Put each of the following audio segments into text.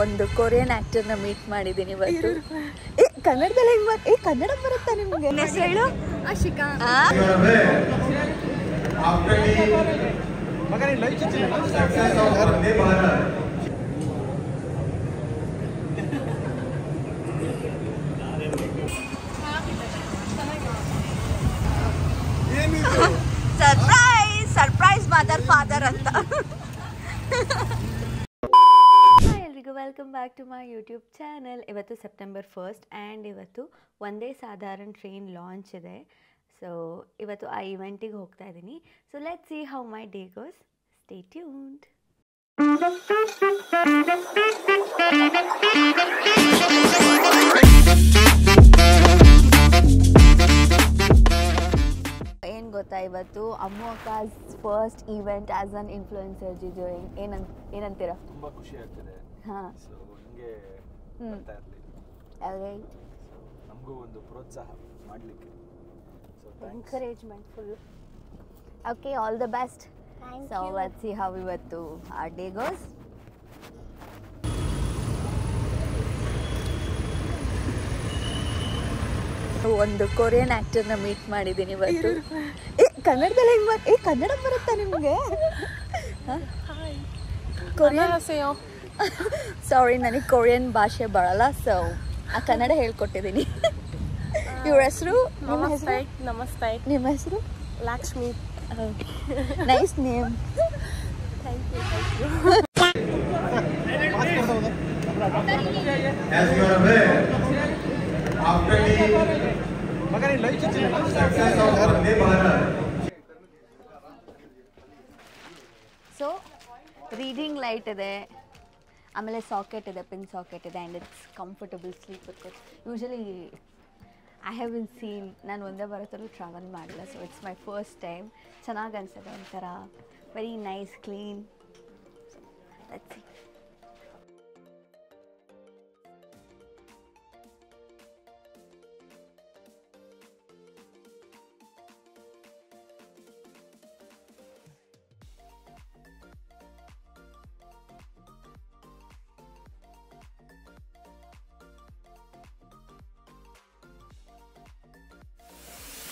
ಒಂದು Korean ಆಕ್ಟರ್ನ meet ಮಾಡಿದ್ದೀನಿ ಇವತ್ತು. ಕನ್ನಡದಲ್ಲಿ ಹೆಂಗ್ ಕನ್ನಡ ಬರುತ್ತಾ ನಿಮಗೆ? ಹೆಸರು ಹೇಳು. Ashika. Surprise surprise mother father ಅಂತ. ಎಲ್ರಿಗೂ welcome back to my YouTube channel. ಇವತ್ತು ಸೆಪ್ಟೆಂಬರ್ 1 ಆ್ಯಂಡ್ ಇವತ್ತು ಒಂದೇ ಸಾಧಾರಣ ಟ್ರೈನ್ ಲಾಂಚ್ ಇದೆ. ಸೊ ಇವತ್ತು ಆ ಇವೆಂಟಿಗೆ ಹೋಗ್ತಾ ಇದ್ದೀನಿ. So let's see how my day goes. Stay tuned. ಏನು ಗೊತ್ತಾ, ಇವತ್ತು ಅಮ್ಮು ಅಕ್ಕಾಸ್ first event as an influencer. ಜಿಜು ಏನಂತೀರಾ? ತುಂಬಾ ಖುಷಿ ಆಗ್ತಿದೆ. ಹಾ, ಸೊ ಹಿಂಗೆ ಬರ್ತಾ ಇರಲಿ, ರೈಟ್. ನಮಗೂ ಒಂದು ಪ್ರೋತ್ಸಾಹ ಮಾಡಲಿಕ್ಕೆ. So encouragement full. Okay, all the best. So let's see how ಇವತ್ತು our day goes. ಒಂದು ಕೊರಿಯನ್ ಆಕ್ಟರ್ನ ಮೀಟ್ ಮಾಡಿದ್ದೀನಿ ಇವತ್ತು. ಕನ್ನಡದಲ್ಲಿ ಹೆಂಗ್ ಕನ್ನಡ ಬರುತ್ತಾ ನಿಮಗೆ? ಕೊರಿಯನ್ ಸಾರಿ, ನನಗೆ ಕೊರಿಯನ್ ಭಾಷೆ ಬರಲ್ಲ. ಸೊ ಆ ಕನ್ನಡ ಹೇಳ್ಕೊಟ್ಟಿದ್ದೀನಿ. ಇವ್ರ ಹೆಸರು? ನಮಸ್ತೆ. ನಿಮ್ಮ ಹೆಸರು? Lakshmi. Nice name. Thank you. As you are aware, after the success of Vande Bharat. So reading light ಇದೆ, ಆಮೇಲೆ ಸಾಕೆಟ್ ಇದೆ, ಪಿನ್ ಸಾಕೆಟ್ ಇದೆ, and it's comfortable sleep because usually I have been seen, ನಾನು ಒಂದೇ ಭಾರತಲ್ಲೂ ಟ್ರಾವೆಲ್ ಮಾಡಿಲ್ಲ. So it's my first time. ಚೆನ್ನಾಗಿ ಅನಿಸಿದೆ, ಒಂಥರ very nice, clean. Let's see.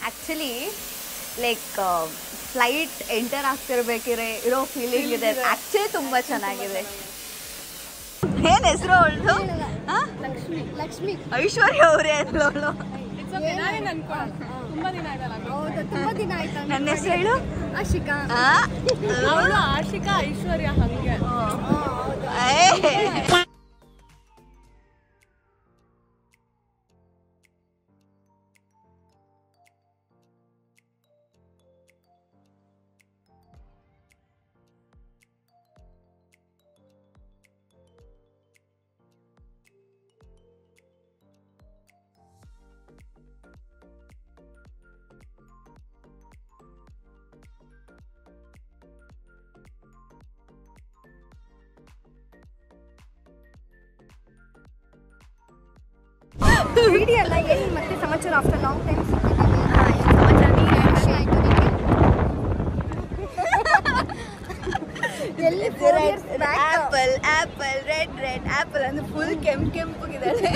Actually like flight enter ಆಗ್ತಿರ್ಬೇಕಿದ್ರೆ ಇರೋ ಫೀಲಿಂಗ್ ಇದೆ. ಆ್ಯಕ್ಚುಲಿ ತುಂಬ ಚೆನ್ನಾಗಿದೆ. ಏನು ಹೆಸರು ಅವಳು? ಲಕ್ಷ್ಮಿ. ಐಶ್ವರ್ಯ ಅವರೇ ಅಲ್ಲವಳು. ನನ್ನ ಹೆಸರು ಹೇಳು. ಆಶಿಕಾ. ಆಶಿಕಾ, ಐಶ್ವರ್ಯ ಹಂಗೆ. ವಿಡಿಯೋ ಅಲ್ಲ, ಏನು ಮತ್ತೆ ಸಮಾಚಾರ? ಆಫ್ಟರ್ ಲಾಂಗ್ ಟೈಮ್ ಖುಷಿ ಆಯ್ತು ನಿಮಗೆ? ಎಲ್ಲಿ apple apple red red apple ಅಂದ್ರೆ ಫುಲ್ ಕೆಂಪಗಿದ್ದಾಳೆ.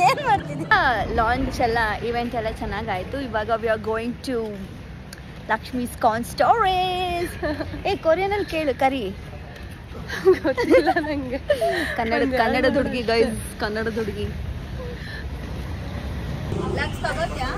ಏನು ಮಾಡ್ತಿದ್ದೆ? ಲಾಂಚ್ ಎಲ್ಲ ಇವೆಂಟ್ ಎಲ್ಲ ಚೆನ್ನಾಗಾಯ್ತು. ಇವಾಗ we are going to Lakshmi's corn storage. ಕೊರಿಯನಲ್ಲಿ ಕೇಳು, ಕರಿ. ಗೊತ್ತಿಲ್ಲ ನಂಗೆ. ಕನ್ನಡದ ಹುಡುಗಿ ಗೈಸ್, ಕನ್ನಡದ ಹುಡುಗಿ. ಲಕ್ಸ್ ತಗೋತ್ಯಾ?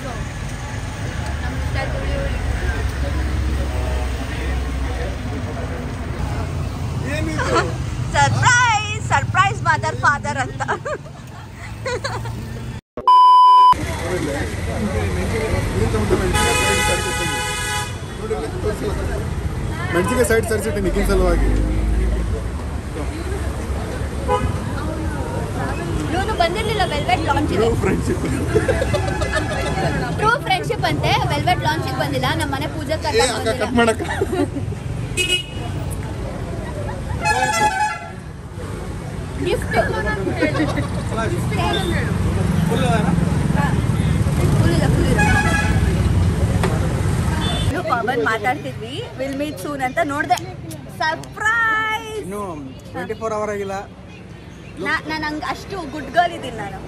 ಸೊ ನಮ್ಮ ಸರ್ಪ್ರೈಸ್ ಮದರ್ ಫಾದರ್ ಅಂತ. ಮೆಣಸಿಗೆ ಸೈಡ್ ಸರಿಸಿಟ್ಟು ನಿಖಿಲ್ ಸಲುವಾಗಿ ಇವನು ಬಂದಿರಲಿಲ್ಲ. ವೆಲ್ವೆಟ್ ಲಾಂಚ್ ಇದೆ, ಟ್ರೂ ಫ್ರೆಂಡ್ಶಿಪ್ ಅಂತೆ. ವೆಲ್ವೆಟ್ ಲಾಂಚಿಗೆ ಬಂದಿಲ್ಲ, ನಮ್ಮ ಮನೆ ಪೂಜೆ ಕಟ್ ಮಾಡಕ್ಕ ಗಿಫ್ಟ್ ಪವನ್ ಮಾತಾಡ್ತಿದ್ವಿ, ವಿಲ್ ಮೀಟ್ ಸೂನ್ ಅಂತ ನೋಡ್ದೆ. ಸರ್ಪ್ರೈಸ್. ಇನ್ನು 24 ಅವರ್ ಆಗಿಲ್ಲ. ನಾನು ಹಂಗ ಅಷ್ಟು ಗುಡ್ ಗರ್ಲ್ ಇದ್ದೀನಿ ನಾನು,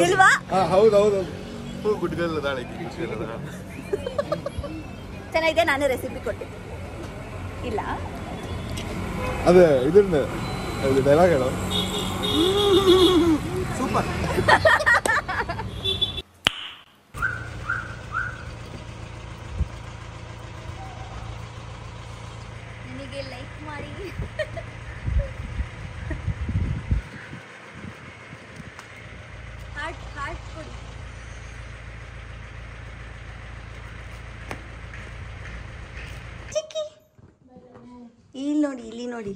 ಇಲ್ವಾ? ಹೌದೌದು, ಗುಡ್ ಗರ್ಲ್ ಚೆನ್ನಾಗಿದೆ. ನಾನು ರೆಸಿಪಿ ಕೊಟ್ಟಿದ್ದೆ ಇಲ್ಲ, ಅದೇ ಇದನ್ನ ಡೈಲಾಗ್ ಹೇಳೋ. ಸೂಪರ್. ನನಗೆ ಲೈಕ್ ಮಾಡಿ. ಹಾರ್ಟ್ ಕೊಡಿ. ಚಿಕ್ಕಿ ಇಲ್ಲಿ ನೋಡಿ.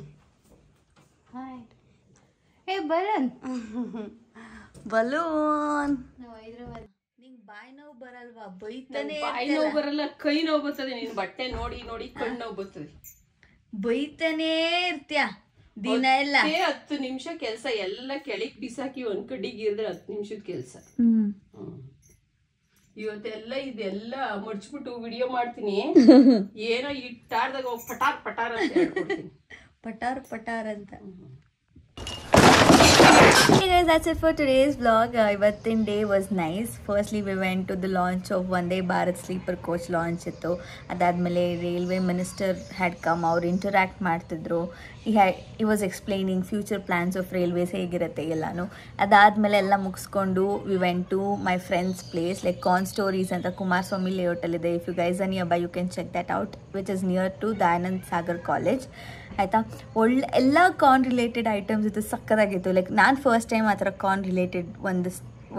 ಏ ಬಲೂನ್ ನಿಂಗೆ ಬಾಯಿ ನೋವು ಬರಲ್ವಾ? ಬೈತಾನೆ ಬಾಯಿ ನೋವು ಬರಲ್ಲ, ಕೈ ನೋವು ಬರ್ತದೆ. ನೀನ್ ಬಟ್ಟೆ ನೋಡಿ ನೋಡಿ ಕಣ್ಣು ನೋವು ಬರ್ತದೆ. ಬೈತಾನೇ ಇರ್ತೀಯ ದಿನ ಎಲ್ಲ. 10 ನಿಮಿಷ ಕೆಲ್ಸ ಎಲ್ಲ ಕೆಳಗ್ ಬಿಸಾಕಿ ಒಂದ್ ಕಡೆಗೆ ಇರಿದ್ರೆ 10 ನಿಮಿಷದ ಕೆಲ್ಸ. ಇವತ್ತೆಲ್ಲ ಇದೆಲ್ಲ ಮಡ್ಚ್ಬಿಟ್ಟು ವಿಡಿಯೋ ಮಾಡ್ತೀನಿ. ಏನೋ ಇಟ್ಟಾರ್ದಾಗ ಹೋಗಿ ಪಟಾರ್ ಪಟಾರ್ ಅಂತ ಹೇಳ್ಕೊಡ್ತೀನಿ. ಪಟಾರ್ ಅಂತ. Hey guys, that's it for today's vlog. Ivattin day was nice. Firstly, we went to the launch of Vande Bharat sleeper coach launch ittu. Adadmele railway minister had come out, interact ಮಾಡ್ತಿದ್ರು. He was explaining future plans of railways ಹೇಗಿರುತ್ತೆ ಎಲ್ಲಾನು. ಅದಾದ್ಮೇಲೆ ಎಲ್ಲ ಮುಗಿಸ್ಕೊಂಡು we went to my friend's place, like Corn Stories ಅಂತ Kumaraswamy layout ಅಲ್ಲಿ ಇದೆ. If you guys are nearby, you can check that out, which is near to Dayanand Sagar College. ಆಯಿತಾ, ಒಳ್ಳೆ ಎಲ್ಲ ಕಾರ್ನ್ ರಿಲೇಟೆಡ್ ಐಟಮ್ಸ್ ಇದು ಸಕ್ಕತ್ತಾಗಿತ್ತು. ಲೈಕ್ ನಾನು first time ಆ ಥರ ಕಾರ್ನ್ ರಿಲೇಟೆಡ್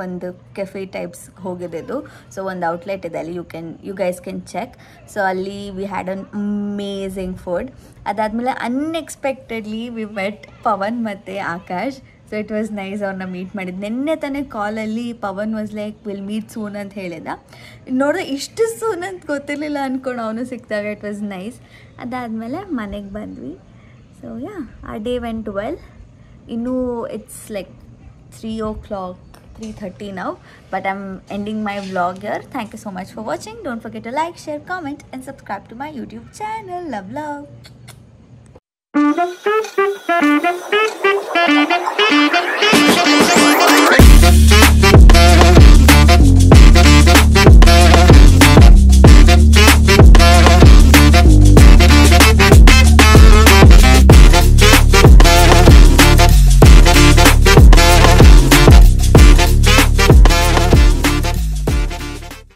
ಒಂದು ಕೆಫೆ ಟೈಪ್ಸ್ ಹೋಗಿದ್ದು. ಸೊ ಒಂದು ಔಟ್ಲೆಟ್ ಇದೆ ಅಲ್ಲಿ, you guys can check. So ಅಲ್ಲಿ we had an amazing food. ಅದಾದಮೇಲೆ ಅನ್ಎಕ್ಸ್ಪೆಕ್ಟೆಡ್ಲಿ ವಿ ಮೆಟ್ ಪವನ್ ಮತ್ತು Akash. So it was nice. ಅವ್ರನ್ನ ಮೀಟ್ ಮಾಡಿದ್ದು ನಿನ್ನೆ ತಾನೇ ಕಾಲಲ್ಲಿ. Pavan was like will meet soon ಅಂತ ಹೇಳಿದ. ನೋಡಿದ್ರೆ ಇಷ್ಟು ಸೂನ್ ಅಂತ ಗೊತ್ತಿರಲಿಲ್ಲ ಅಂದ್ಕೊಂಡು ಅವನು ಸಿಕ್ಕಿದಾಗ ಇಟ್ ವಾಸ್ ನೈಸ್. ಅದಾದಮೇಲೆ ಮನೆಗೆ ಬಂದ್ವಿ. ಸೊ ಯಾ, ಆ ಡೇ ವೆಂಟ್ ವೆಲ್. ಇನ್ನೂ it's like 3:30 now, but I'm ending my vlog here. Thank you so much for watching. Don't forget to like, share, comment and subscribe to my YouTube channel. Love.